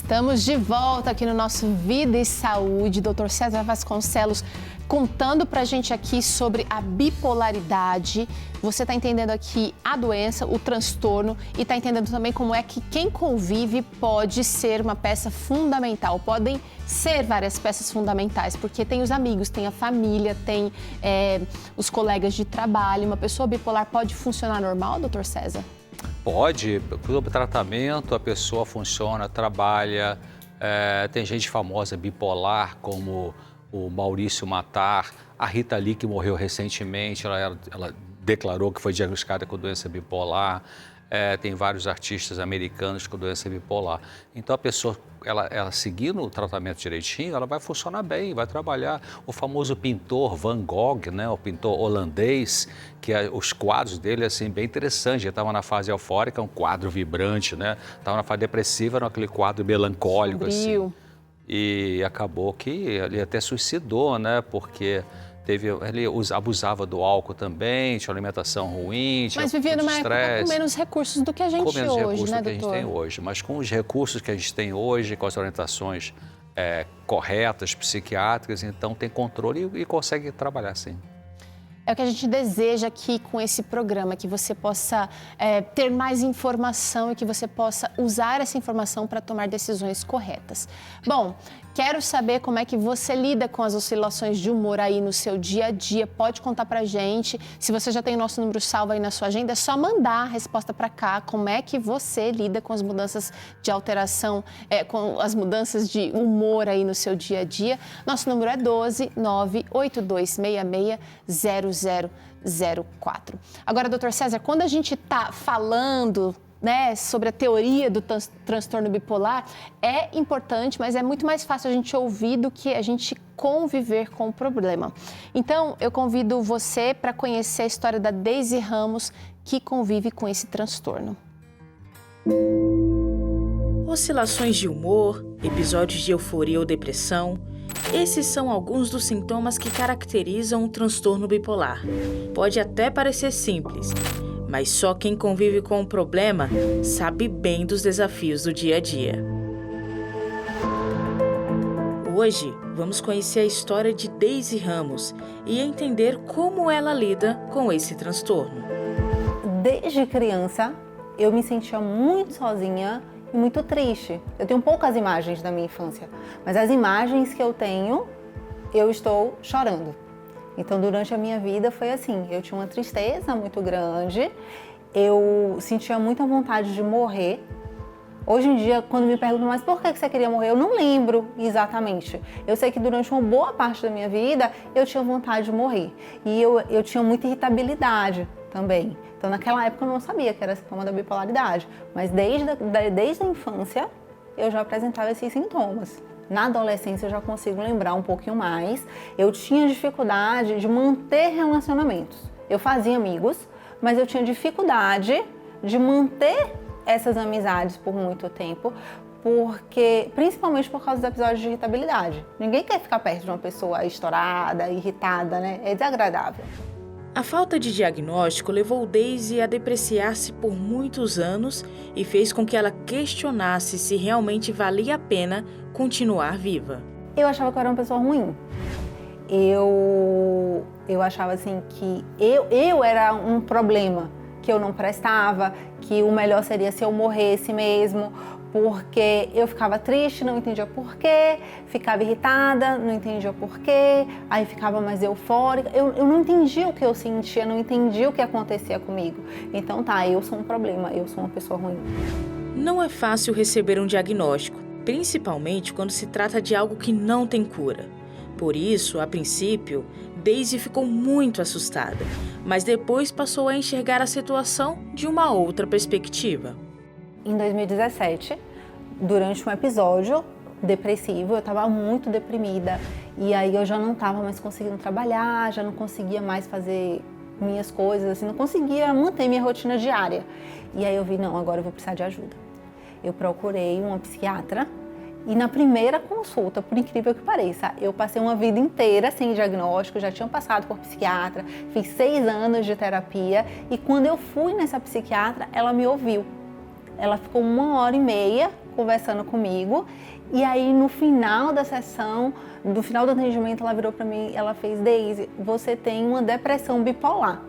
Estamos de volta aqui no nosso Vida e Saúde. Dr. César Vasconcelos contando pra gente aqui sobre a bipolaridade. Você está entendendo aqui a doença, o transtorno e está entendendo também como é que quem convive pode ser uma peça fundamental. Podem ser várias peças fundamentais, porque tem os amigos, tem a família, tem os colegas de trabalho. Uma pessoa bipolar pode funcionar normal, Dr. César? Pode, sob tratamento a pessoa funciona, trabalha, tem gente famosa bipolar como o Maurício Matar, a Rita Lee que morreu recentemente, ela declarou que foi diagnosticada com doença bipolar, tem vários artistas americanos com doença bipolar. Então a pessoa, ela seguindo o tratamento direitinho, ela vai funcionar bem, vai trabalhar. O famoso pintor Van Gogh, né, o pintor holandês, que os quadros dele assim bem interessantes. Ele estava na fase eufórica, um quadro vibrante, né? Estava na fase depressiva, aquele quadro melancólico assim. E acabou que ele até suicidou, né? Porque ele abusava do álcool também, tinha alimentação ruim, tinha Mas vivia numa estresse. época com menos recursos do que a gente hoje, né, doutor? Com menos recursos do que a gente tem hoje. Mas com os recursos que a gente tem hoje, com as orientações corretas, psiquiátricas, então tem controle e consegue trabalhar sim. É o que a gente deseja aqui com esse programa, que você possa ter mais informação e que você possa usar essa informação para tomar decisões corretas. Bom, quero saber como é que você lida com as oscilações de humor aí no seu dia a dia. Pode contar pra gente. Se você já tem o nosso número salvo aí na sua agenda, é só mandar a resposta para cá. Como é que você lida com as mudanças de alteração, com as mudanças de humor aí no seu dia a dia? Nosso número é 12 98266 0004. Agora, doutor César, quando a gente está falando sobre a teoria do transtorno bipolar, é importante, mas é muito mais fácil a gente ouvir do que a gente conviver com o problema. Então, eu convido você para conhecer a história da Daisy Ramos, que convive com esse transtorno. Oscilações de humor, episódios de euforia ou depressão, esses são alguns dos sintomas que caracterizam o transtorno bipolar. Pode até parecer simples, mas só quem convive com o problema sabe bem dos desafios do dia a dia. Hoje, vamos conhecer a história de Daisy Ramos e entender como ela lida com esse transtorno. Desde criança, eu me sentia muito sozinha e muito triste. Eu tenho poucas imagens da minha infância, mas as imagens que eu tenho, eu estou chorando. Então, durante a minha vida foi assim, eu tinha uma tristeza muito grande, eu sentia muita vontade de morrer. Hoje em dia, quando me perguntam, mas por que você queria morrer? Eu não lembro exatamente. Eu sei que durante uma boa parte da minha vida, eu tinha vontade de morrer. E eu tinha muita irritabilidade também. Então, naquela época, eu não sabia que era sintoma da bipolaridade. Mas desde a infância, eu já apresentava esses sintomas. Na adolescência eu já consigo lembrar um pouquinho mais. Eu tinha dificuldade de manter relacionamentos. Eu fazia amigos, mas eu tinha dificuldade de manter essas amizades por muito tempo, principalmente por causa dos episódios de irritabilidade. Ninguém quer ficar perto de uma pessoa estourada, irritada, né? É desagradável. A falta de diagnóstico levou Daisy a depreciar-se por muitos anos e fez com que ela questionasse se realmente valia a pena continuar viva. Eu achava que eu era uma pessoa ruim. Eu achava assim que eu era um problema, que eu não prestava, que o melhor seria se eu morresse mesmo, porque eu ficava triste, não entendia porquê, ficava irritada, não entendia porquê, aí ficava mais eufórica. Eu não entendia o que eu sentia, não entendia o que acontecia comigo. Então eu sou um problema, eu sou uma pessoa ruim. Não é fácil receber um diagnóstico, principalmente quando se trata de algo que não tem cura. Por isso, a princípio, Daisy ficou muito assustada, mas depois passou a enxergar a situação de uma outra perspectiva. Em 2017, durante um episódio depressivo, eu estava muito deprimida e aí eu já não estava mais conseguindo trabalhar, já não conseguia mais fazer minhas coisas, assim, não conseguia manter minha rotina diária. E aí eu vi, não, agora eu vou precisar de ajuda. Eu procurei uma psiquiatra e na primeira consulta, por incrível que pareça, eu passei uma vida inteira sem diagnóstico, já tinha passado por psiquiatra, fiz 6 anos de terapia e quando eu fui nessa psiquiatra, ela me ouviu. Ela ficou 1h30 conversando comigo. E aí, no final da sessão, no final do atendimento, ela virou para mim, ela fez: Deise, você tem uma depressão bipolar.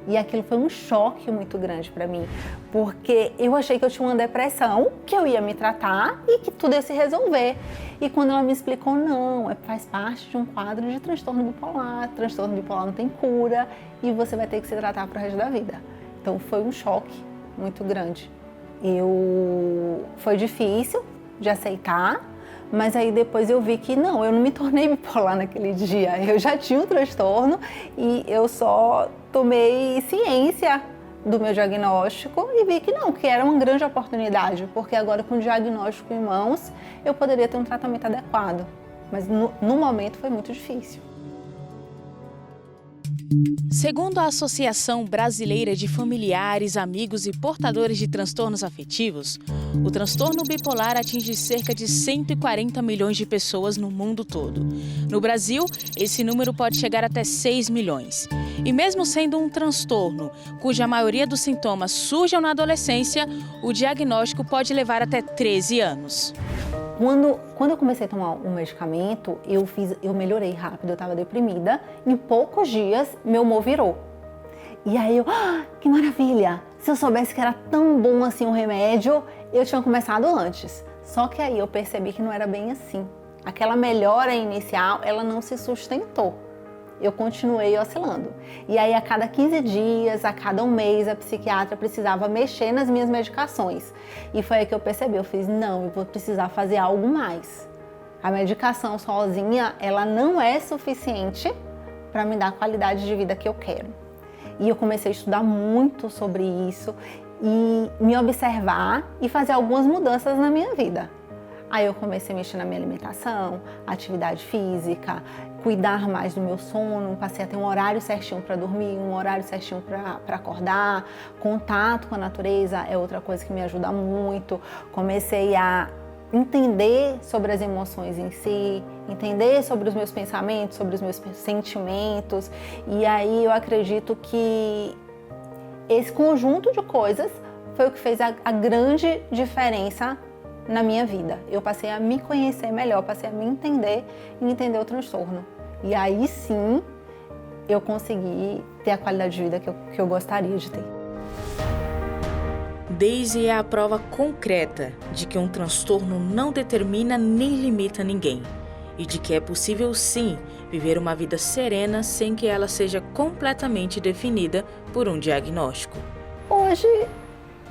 E aquilo foi um choque muito grande para mim, porque eu achei que eu tinha uma depressão, que eu ia me tratar e que tudo ia se resolver. E quando ela me explicou, não, faz parte de um quadro de transtorno bipolar não tem cura e você vai ter que se tratar pro resto da vida. Então foi um choque muito grande. Foi difícil de aceitar, mas aí depois eu vi que não, eu não me tornei bipolar naquele dia. Eu já tinha um transtorno e eu só tomei ciência do meu diagnóstico e vi que não, que era uma grande oportunidade, porque agora com o diagnóstico em mãos eu poderia ter um tratamento adequado. Mas no momento foi muito difícil. Segundo a Associação Brasileira de Familiares, Amigos e Portadores de Transtornos Afetivos, o transtorno bipolar atinge cerca de 140 milhões de pessoas no mundo todo. No Brasil, esse número pode chegar até 6 milhões. E mesmo sendo um transtorno, cuja maioria dos sintomas surgem na adolescência, o diagnóstico pode levar até 13 anos. Quando eu comecei a tomar um medicamento, eu melhorei rápido, eu estava deprimida. Em poucos dias, meu humor virou. E aí que maravilha! Se eu soubesse que era tão bom assim um remédio, eu tinha começado antes. Só que aí eu percebi que não era bem assim. Aquela melhora inicial, ela não se sustentou. Eu continuei oscilando. E aí, a cada 15 dias, a cada um mês, a psiquiatra precisava mexer nas minhas medicações. E foi aí que eu percebi, eu fiz, não, eu vou precisar fazer algo mais. A medicação sozinha, ela não é suficiente para me dar a qualidade de vida que eu quero. E eu comecei a estudar muito sobre isso e me observar e fazer algumas mudanças na minha vida. Aí eu comecei a mexer na minha alimentação, atividade física, cuidar mais do meu sono, passei a ter um horário certinho para dormir, um horário certinho para acordar. Contato com a natureza é outra coisa que me ajuda muito. Comecei a entender sobre as emoções em si, entender sobre os meus pensamentos, sobre os meus sentimentos. E aí eu acredito que esse conjunto de coisas foi o que fez a grande diferença na minha vida. Eu passei a me conhecer melhor, passei a me entender e entender o transtorno. E aí sim, eu consegui ter a qualidade de vida que eu gostaria de ter. Deise é a prova concreta de que um transtorno não determina nem limita ninguém. E de que é possível sim viver uma vida serena sem que ela seja completamente definida por um diagnóstico. Hoje,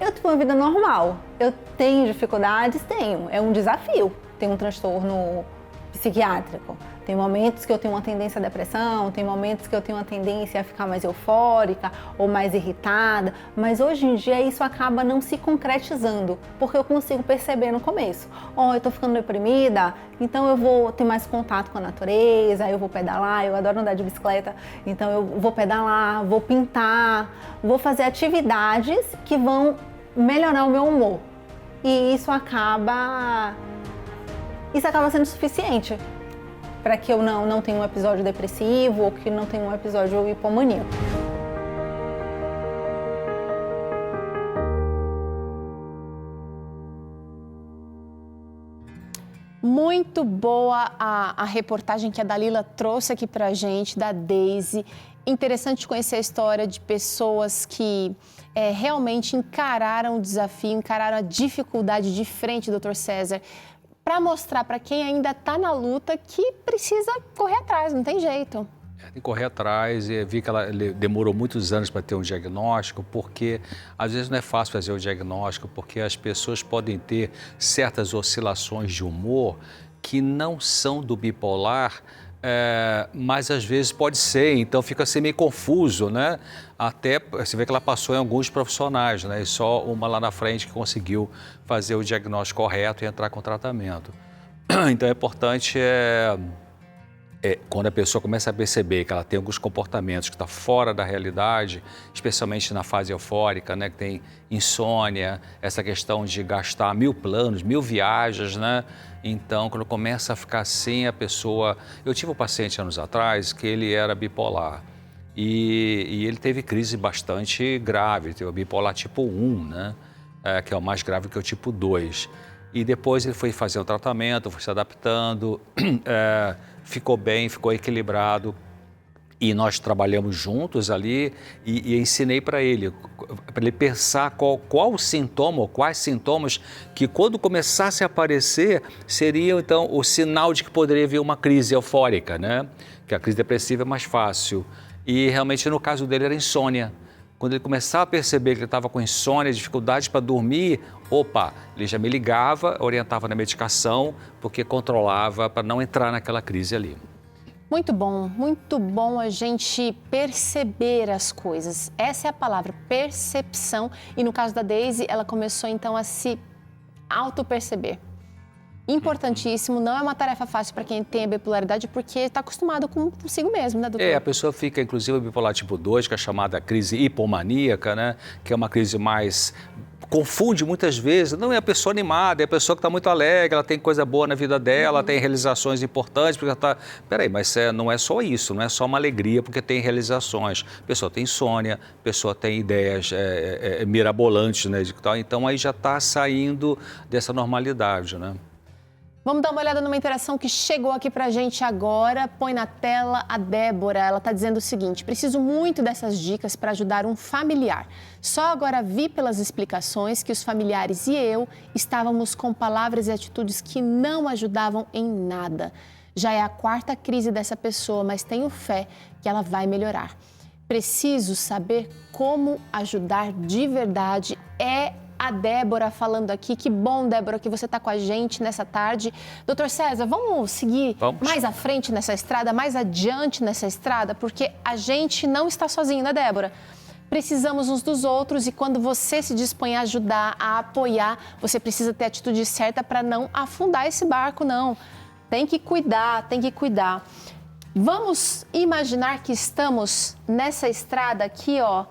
eu tenho uma vida normal. Eu tenho dificuldades? Tenho. É um desafio ter um transtorno psiquiátrico. Tem momentos que eu tenho uma tendência à depressão, tem momentos que eu tenho uma tendência a ficar mais eufórica ou mais irritada, mas hoje em dia isso acaba não se concretizando, porque eu consigo perceber no começo. Eu tô ficando deprimida, então eu vou ter mais contato com a natureza, eu vou pedalar, eu adoro andar de bicicleta, então eu vou pedalar, vou pintar, vou fazer atividades que vão melhorar o meu humor. E isso acaba sendo suficiente para que eu não tenha um episódio depressivo ou que não tenha um episódio hipomaníaco. Muito boa a reportagem que a Dalila trouxe aqui pra gente, da Deise. Interessante conhecer a história de pessoas que realmente encararam o desafio, encararam a dificuldade de frente, Dr. César, para mostrar para quem ainda está na luta que precisa correr atrás, não tem jeito. Tem que correr atrás, e vi que ela demorou muitos anos para ter um diagnóstico, porque às vezes não é fácil fazer o diagnóstico, porque as pessoas podem ter certas oscilações de humor que não são do bipolar, mas às vezes pode ser, então fica assim meio confuso, né? Até você vê que ela passou em alguns profissionais, né? E só uma lá na frente que conseguiu fazer o diagnóstico correto e entrar com o tratamento. Então é importante quando a pessoa começa a perceber que ela tem alguns comportamentos que estão fora da realidade, especialmente na fase eufórica, né? Que tem insônia, essa questão de gastar 1000 planos, 1000 viagens, né? Então, quando começa a ficar assim, a pessoa... Eu tive um paciente anos atrás que ele era bipolar e ele teve crise bastante grave, teve o bipolar tipo 1, né? Que é o mais grave que o tipo 2. E depois ele foi fazer o tratamento, foi se adaptando, ficou bem, ficou equilibrado. E nós trabalhamos juntos ali e ensinei para ele pensar qual sintoma, ou quais sintomas que quando começasse a aparecer seriam então o sinal de que poderia vir uma crise eufórica, né? Que a crise depressiva é mais fácil. E realmente no caso dele era insônia. Quando ele começava a perceber que ele estava com insônia, dificuldade para dormir, ele já me ligava, orientava na medicação, porque controlava para não entrar naquela crise ali. Muito bom a gente perceber as coisas. Essa é a palavra, percepção. E no caso da Daisy, ela começou então a se auto-perceber. Importantíssimo, não é uma tarefa fácil para quem tem a bipolaridade, porque está acostumado consigo mesmo, né, doutor? A pessoa fica, inclusive, bipolar tipo 2, que é chamada crise hipomaníaca, né? Que é uma crise mais... Confunde muitas vezes, não é a pessoa animada, é a pessoa que está muito alegre, ela tem coisa boa na vida dela, tem realizações importantes, porque ela está... Peraí, mas não é só isso, não é só uma alegria porque tem realizações. A pessoa tem insônia, a pessoa tem ideias mirabolantes, né? Então aí já está saindo dessa normalidade, né? Vamos dar uma olhada numa interação que chegou aqui pra gente agora. Põe na tela a Débora. Ela tá dizendo o seguinte: preciso muito dessas dicas para ajudar um familiar. Só agora vi pelas explicações que os familiares e eu estávamos com palavras e atitudes que não ajudavam em nada. Já é a 4ª crise dessa pessoa, mas tenho fé que ela vai melhorar. Preciso saber como ajudar de verdade. A Débora falando aqui. Que bom, Débora, que você está com a gente nessa tarde. Doutor César, vamos seguir mais à frente nessa estrada, mais adiante nessa estrada, porque a gente não está sozinho, né, Débora? Precisamos uns dos outros e quando você se dispõe a ajudar, a apoiar, você precisa ter a atitude certa para não afundar esse barco, não. Tem que cuidar, tem que cuidar. Vamos imaginar que estamos nessa estrada aqui, ó,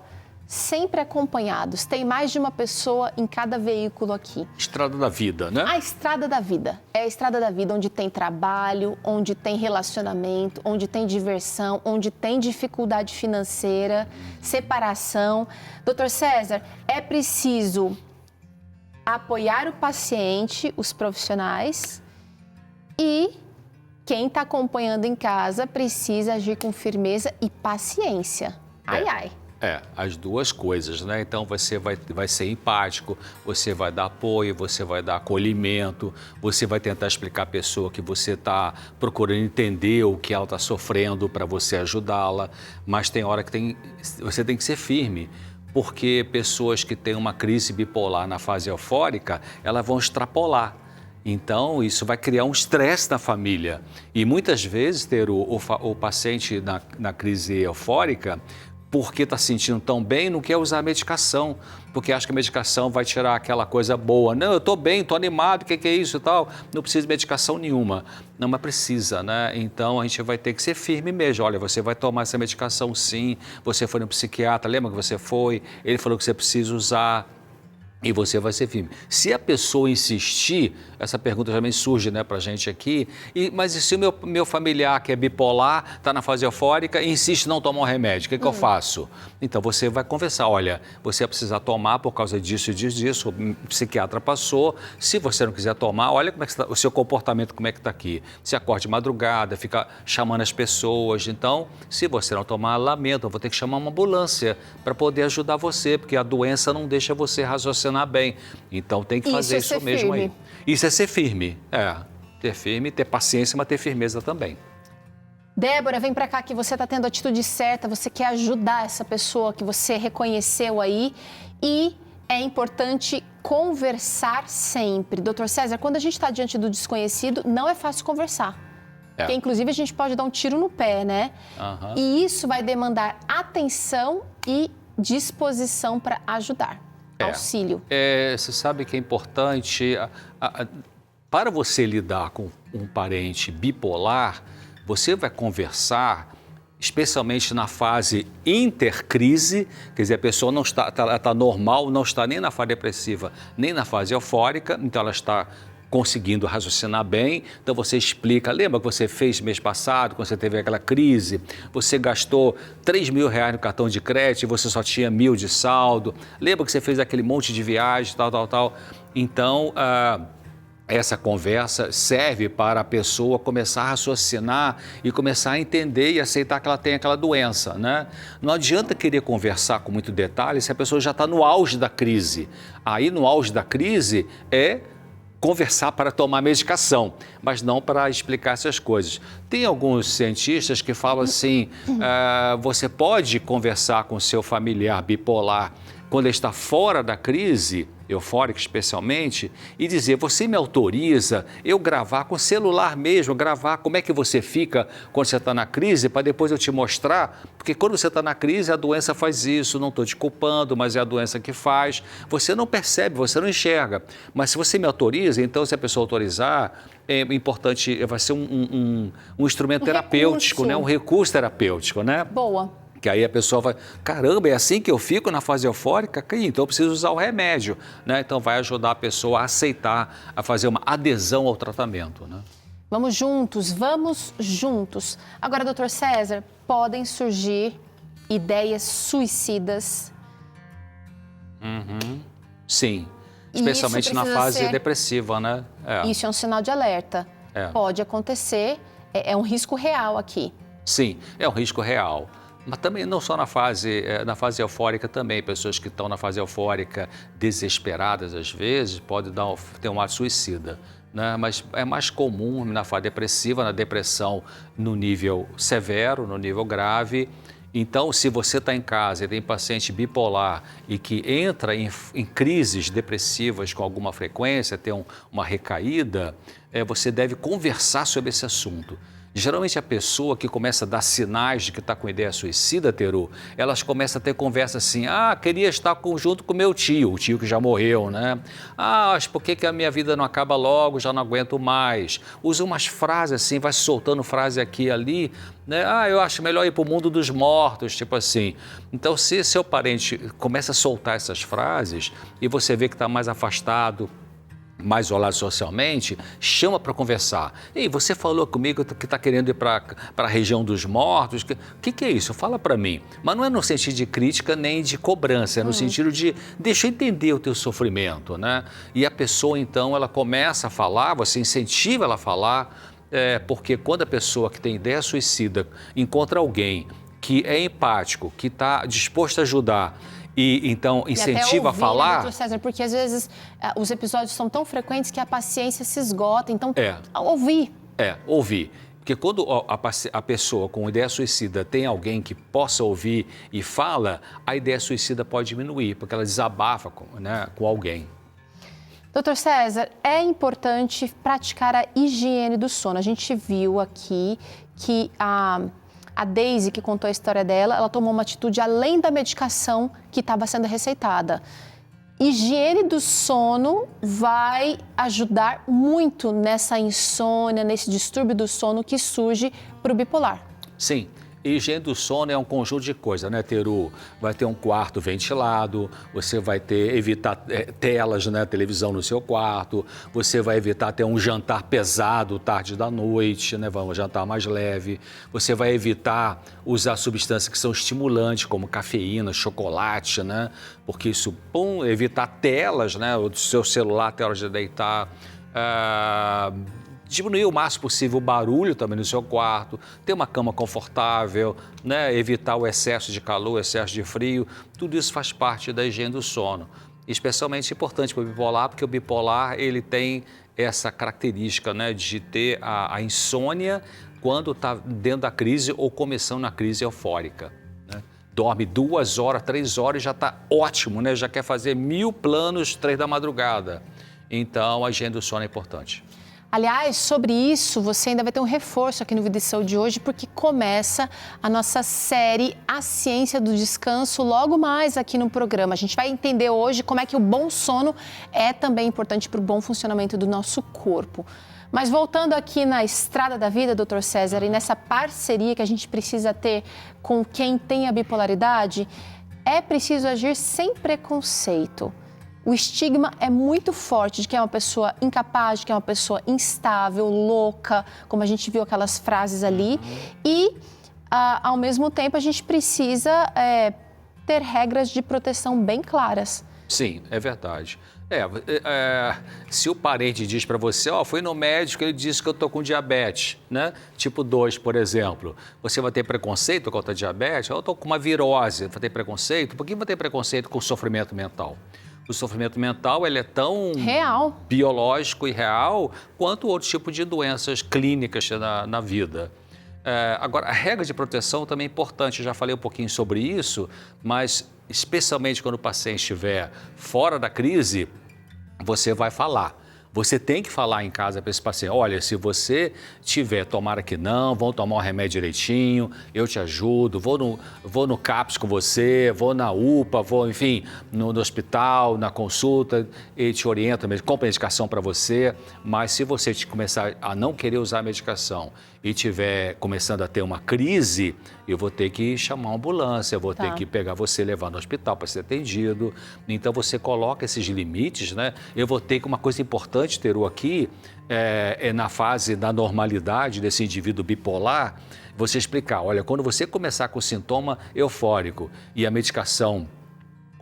sempre acompanhados. Tem mais de uma pessoa em cada veículo aqui. Estrada da vida, né? A estrada da vida. É a estrada da vida onde tem trabalho, onde tem relacionamento, onde tem diversão, onde tem dificuldade financeira, separação. Doutor César, é preciso apoiar o paciente, os profissionais, e quem está acompanhando em casa precisa agir com firmeza e paciência. Ai. As duas coisas, né? Então você vai ser empático, você vai dar apoio, você vai dar acolhimento, você vai tentar explicar à pessoa que você está procurando entender o que ela está sofrendo para você ajudá-la, mas tem hora que você tem que ser firme, porque pessoas que têm uma crise bipolar na fase eufórica, elas vão extrapolar. Então, isso vai criar um estresse na família. E muitas vezes ter o paciente na crise eufórica, porque está se sentindo tão bem, não quer usar a medicação, porque acha que a medicação vai tirar aquela coisa boa. Não, eu estou bem, estou animado, o que é isso e tal? Não precisa de medicação nenhuma. Não, mas precisa, né? Então, a gente vai ter que ser firme mesmo. Olha, você vai tomar essa medicação sim, você foi no psiquiatra, lembra que você foi? Ele falou que você precisa usar. E você vai ser firme. Se a pessoa insistir, essa pergunta também surge, né, pra gente aqui, mas e se o meu familiar que é bipolar, está na fase eufórica e insiste em não tomar um remédio, o que eu faço? Então você vai conversar, olha, você vai precisar tomar por causa disso e disso, o psiquiatra passou, se você não quiser tomar, olha como é que está, o seu comportamento como é que está aqui. Se acorda de madrugada, fica chamando as pessoas, então, se você não tomar, lamento, eu vou ter que chamar uma ambulância para poder ajudar você, porque a doença não deixa você raciocinar bem. Então tem que fazer isso mesmo aí. Isso é ser firme. Ter firme, ter paciência, mas ter firmeza também. Débora, vem pra cá que você tá tendo a atitude certa, você quer ajudar essa pessoa que você reconheceu aí e é importante conversar sempre. Doutor César, quando a gente está diante do desconhecido, não é fácil conversar. Porque, inclusive, a gente pode dar um tiro no pé, né? E isso vai demandar atenção e disposição para ajudar. Auxílio. Você sabe que é importante, para você lidar com um parente bipolar, você vai conversar, especialmente na fase intercrise, quer dizer, a pessoa não está, ela está normal, não está nem na fase depressiva, nem na fase eufórica, então ela está conseguindo raciocinar bem, então você explica, lembra que você fez mês passado, quando você teve aquela crise, você gastou R$3.000 no cartão de crédito e você só tinha 1.000 de saldo, lembra que você fez aquele monte de viagem, tal. Então, essa conversa serve para a pessoa começar a raciocinar e começar a entender e aceitar que ela tem aquela doença, né? Não adianta querer conversar com muito detalhe se a pessoa já está no auge da crise. Aí, no auge da crise, é conversar para tomar medicação, mas não para explicar essas coisas. Tem alguns cientistas que falam assim, você pode conversar com seu familiar bipolar quando ele está fora da crise, eufórica especialmente, e dizer, você me autoriza eu gravar com celular mesmo, gravar como é que você fica quando você está na crise, para depois eu te mostrar, porque quando você está na crise a doença faz isso, não estou te culpando, mas é a doença que faz, você não percebe, você não enxerga, mas se você me autoriza, então se a pessoa autorizar, é importante, vai ser um instrumento terapêutico, né? Um recurso terapêutico, né? Boa. Que aí a pessoa vai, caramba, é assim que eu fico na fase eufórica? Então eu preciso usar o remédio, né? Então vai ajudar a pessoa a aceitar, a fazer uma adesão ao tratamento, né? Vamos juntos, vamos juntos. Agora, doutor César, podem surgir ideias suicidas? Sim, especialmente na fase depressiva, né? Isso é um sinal de alerta. Pode acontecer, é um risco real aqui. Sim, é um risco real. Mas também não só na fase eufórica também, pessoas que estão na fase eufórica desesperadas às vezes, podem ter um ato suicida, né? Mas é mais comum na fase depressiva, na depressão no nível severo, no nível grave. Então, se você está em casa e tem paciente bipolar e que entra em crises depressivas com alguma frequência, tem uma recaída, você deve conversar sobre esse assunto. Geralmente a pessoa que começa a dar sinais de que está com ideia suicida, Teru, elas começam a ter conversa assim, queria estar junto com meu tio, o tio que já morreu, né? Mas por que a minha vida não acaba logo, já não aguento mais? Usa umas frases assim, vai soltando frase aqui e ali, né? Eu acho melhor ir para o mundo dos mortos, tipo assim. Então, se seu parente começa a soltar essas frases e você vê que está mais afastado, mais isolado socialmente, chama para conversar. Ei, você falou comigo que está querendo ir para a região dos mortos. O que é isso? Fala para mim. Mas não é no sentido de crítica nem de cobrança, é no sentido de deixa eu entender o teu sofrimento, né? E a pessoa, então, ela começa a falar, você incentiva ela a falar, porque quando a pessoa que tem ideia suicida encontra alguém que é empático, que está disposto a ajudar, e então incentiva a falar. Doutor César, porque às vezes os episódios são tão frequentes que a paciência se esgota, então ouvir. Ouvir. Porque quando a pessoa com ideia suicida tem alguém que possa ouvir e fala, a ideia suicida pode diminuir, porque ela desabafa com alguém. Doutor César, é importante praticar a higiene do sono. A gente viu aqui que a Daisy, que contou a história dela, ela tomou uma atitude além da medicação que estava sendo receitada. Higiene do sono vai ajudar muito nessa insônia, nesse distúrbio do sono que surge para o bipolar. Sim. Higiene do sono é um conjunto de coisas, né, Teru? Vai ter um quarto ventilado, você vai evitar telas, né, televisão no seu quarto, você vai evitar ter um jantar pesado tarde da noite, né, um jantar mais leve, você vai evitar usar substâncias que são estimulantes, como cafeína, chocolate, né, porque isso, evitar telas, né, do seu celular até a hora de deitar, diminuir o máximo possível o barulho também no seu quarto, ter uma cama confortável, né? Evitar o excesso de calor, o excesso de frio, tudo isso faz parte da higiene do sono. Especialmente importante para o bipolar, porque o bipolar ele tem essa característica, né, de ter a insônia quando está dentro da crise ou começando a crise eufórica. Né? Dorme 2 horas, 3 horas e já está ótimo, né? Já quer fazer 1000 planos 3 da madrugada. Então, a higiene do sono é importante. Aliás, sobre isso, você ainda vai ter um reforço aqui no Vida e Saúde hoje, porque começa a nossa série A Ciência do Descanso logo mais aqui no programa. A gente vai entender hoje como é que o bom sono é também importante para o bom funcionamento do nosso corpo. Mas voltando aqui na estrada da vida, doutor César, e nessa parceria que a gente precisa ter com quem tem a bipolaridade, é preciso agir sem preconceito. O estigma é muito forte de que é uma pessoa incapaz, de que é uma pessoa instável, louca, como a gente viu aquelas frases ali. E, ao mesmo tempo, a gente precisa ter regras de proteção bem claras. Sim, é verdade. Se o parente diz para você, fui no médico, ele disse que eu estou com diabetes, né? Tipo 2, por exemplo. Você vai ter preconceito contra a diabetes? Eu estou com uma virose, vai ter preconceito? Por que vai ter preconceito com o sofrimento mental? O sofrimento mental ele é tão real, biológico e real quanto outro tipo de doenças clínicas na vida. Agora, a regra de proteção também é importante, eu já falei um pouquinho sobre isso, mas especialmente quando o paciente estiver fora da crise, você vai falar. Você tem que falar em casa para esse paciente, olha, se você tiver, tomara que não, vão tomar o remédio direitinho, eu te ajudo, vou no CAPS com você, vou na UPA, vou, enfim, no hospital, na consulta, e te oriento, compra medicação para você, mas se você começar a não querer usar a medicação e estiver começando a ter uma crise, eu vou ter que chamar uma ambulância, eu vou ter que pegar você e levar no hospital para ser atendido. Então, você coloca esses limites, né? Eu vou ter que, uma coisa importante, Teru, aqui, na fase da normalidade desse indivíduo bipolar, você explicar, olha, quando você começar com sintoma eufórico e a medicação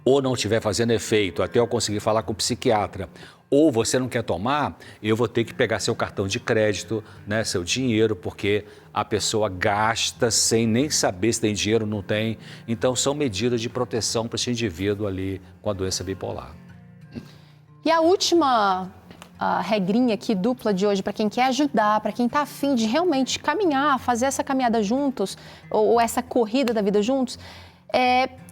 ou não estiver fazendo efeito, até eu conseguir falar com o psiquiatra, ou você não quer tomar, eu vou ter que pegar seu cartão de crédito, né, seu dinheiro, porque a pessoa gasta sem nem saber se tem dinheiro ou não tem. Então, são medidas de proteção para esse indivíduo ali com a doença bipolar. E a última regrinha aqui dupla de hoje, para quem quer ajudar, para quem está afim de realmente caminhar, fazer essa caminhada juntos, ou essa corrida da vida juntos,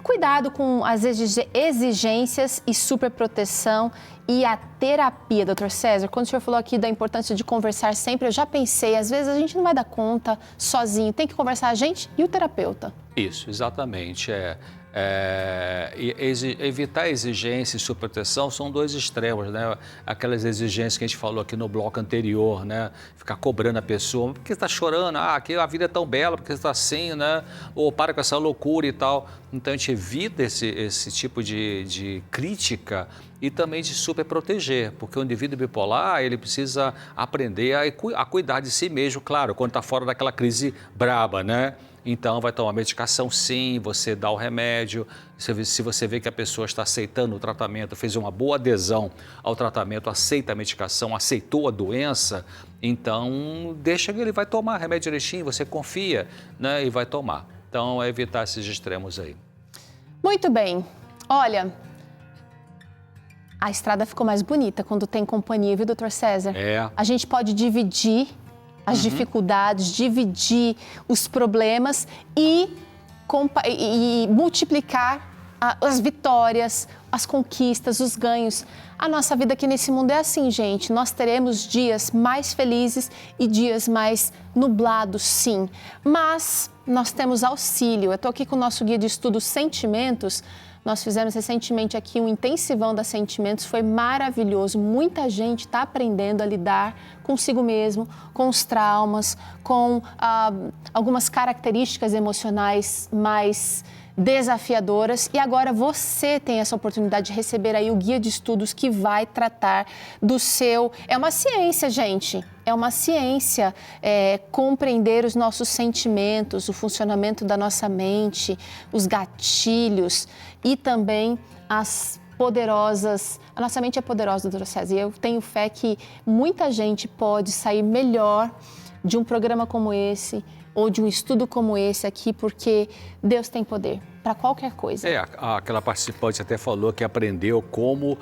cuidado com as exigências e superproteção e a terapia, Dr. César. Quando o senhor falou aqui da importância de conversar sempre, eu já pensei, às vezes a gente não vai dar conta sozinho, tem que conversar a gente e o terapeuta. Isso, exatamente. Evitar exigência e superproteção são dois extremos, né? Aquelas exigências que a gente falou aqui no bloco anterior, né? Ficar cobrando a pessoa, por que você está chorando? Que a vida é tão bela, porque você está assim, né? Ou para com essa loucura e tal. Então, a gente evita esse tipo de crítica e também de superproteger, porque o indivíduo bipolar, ele precisa aprender a cuidar de si mesmo, claro, quando está fora daquela crise braba, né? Então, vai tomar medicação sim, você dá o remédio. Se você vê que a pessoa está aceitando o tratamento, fez uma boa adesão ao tratamento, aceita a medicação, aceitou a doença, então deixa que ele vai tomar remédio direitinho, você confia, né, e vai tomar. Então, é evitar esses extremos aí. Muito bem. Olha, a estrada ficou mais bonita quando tem companhia, viu, Dr. César? A gente pode dividir as dificuldades, dividir os problemas e multiplicar as vitórias, as conquistas, os ganhos. A nossa vida aqui nesse mundo é assim, gente. Nós teremos dias mais felizes e dias mais nublados, sim. Mas nós temos auxílio. Eu estou aqui com o nosso guia de estudos Sentimentos. Nós fizemos recentemente aqui um intensivão da Sentimentos, foi maravilhoso. Muita gente está aprendendo a lidar consigo mesmo, com os traumas, com algumas características emocionais mais desafiadoras. E agora você tem essa oportunidade de receber aí o guia de estudos que vai tratar do seu... É uma ciência, gente. É uma ciência compreender os nossos sentimentos, o funcionamento da nossa mente, os gatilhos e também as poderosas... A nossa mente é poderosa, doutora César, e eu tenho fé que muita gente pode sair melhor de um programa como esse ou de um estudo como esse aqui, porque Deus tem poder para qualquer coisa. Aquela participante até falou que aprendeu como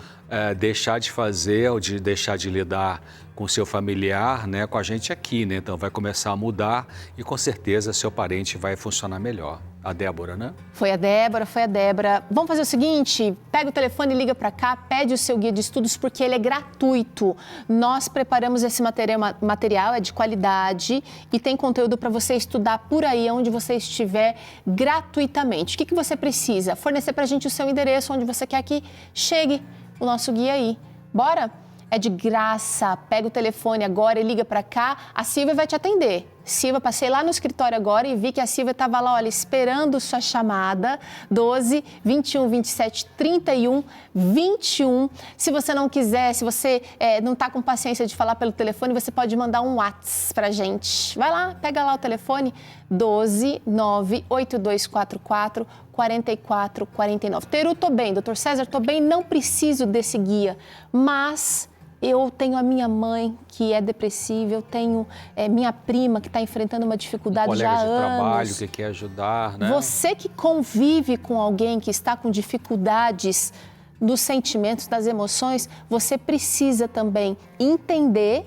deixar de fazer ou de deixar de lidar com seu familiar, né, com a gente aqui, né? Então vai começar a mudar e com certeza seu parente vai funcionar melhor. A Débora, né? Foi a Débora. Vamos fazer o seguinte, pega o telefone e liga para cá, pede o seu guia de estudos porque ele é gratuito. Nós preparamos esse material, é de qualidade e tem conteúdo para você estudar por aí, onde você estiver, gratuitamente. O que você precisa? Fornecer para a gente o seu endereço, onde você quer que chegue o nosso guia aí. Bora? É de graça. Pega o telefone agora e liga para cá, a Silvia vai te atender. Silvia, passei lá no escritório agora e vi que a Silvia estava lá, olha, esperando sua chamada. 12 21 27 31 21. Se você não quiser, se você não está com paciência de falar pelo telefone, você pode mandar um WhatsApp pra gente. Vai lá, pega lá o telefone, 12 98244 4449. Teru, tô bem, doutor César, tô bem, não preciso desse guia, mas eu tenho a minha mãe que é depressiva, eu tenho minha prima que está enfrentando uma dificuldade já há anos. Colega de trabalho que quer ajudar, né? Você que convive com alguém que está com dificuldades nos sentimentos, das emoções, você precisa também entender,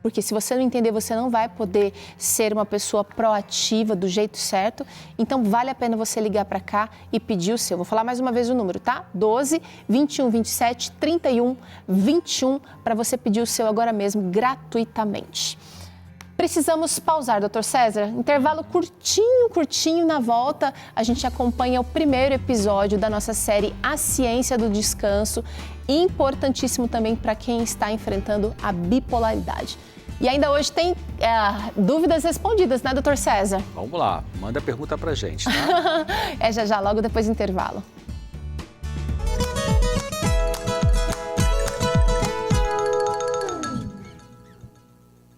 porque se você não entender, você não vai poder ser uma pessoa proativa do jeito certo. Então, vale a pena você ligar para cá e pedir o seu. Vou falar mais uma vez o número, tá? 12 21 27 31 21 para você pedir o seu agora mesmo, gratuitamente. Precisamos pausar, doutor César. Intervalo curtinho na volta. A gente acompanha o primeiro episódio da nossa série A Ciência do Descanso. Importantíssimo também para quem está enfrentando a bipolaridade. E ainda hoje tem dúvidas respondidas, né, doutor César? Vamos lá, manda a pergunta pra gente, tá? Já, logo depois do intervalo.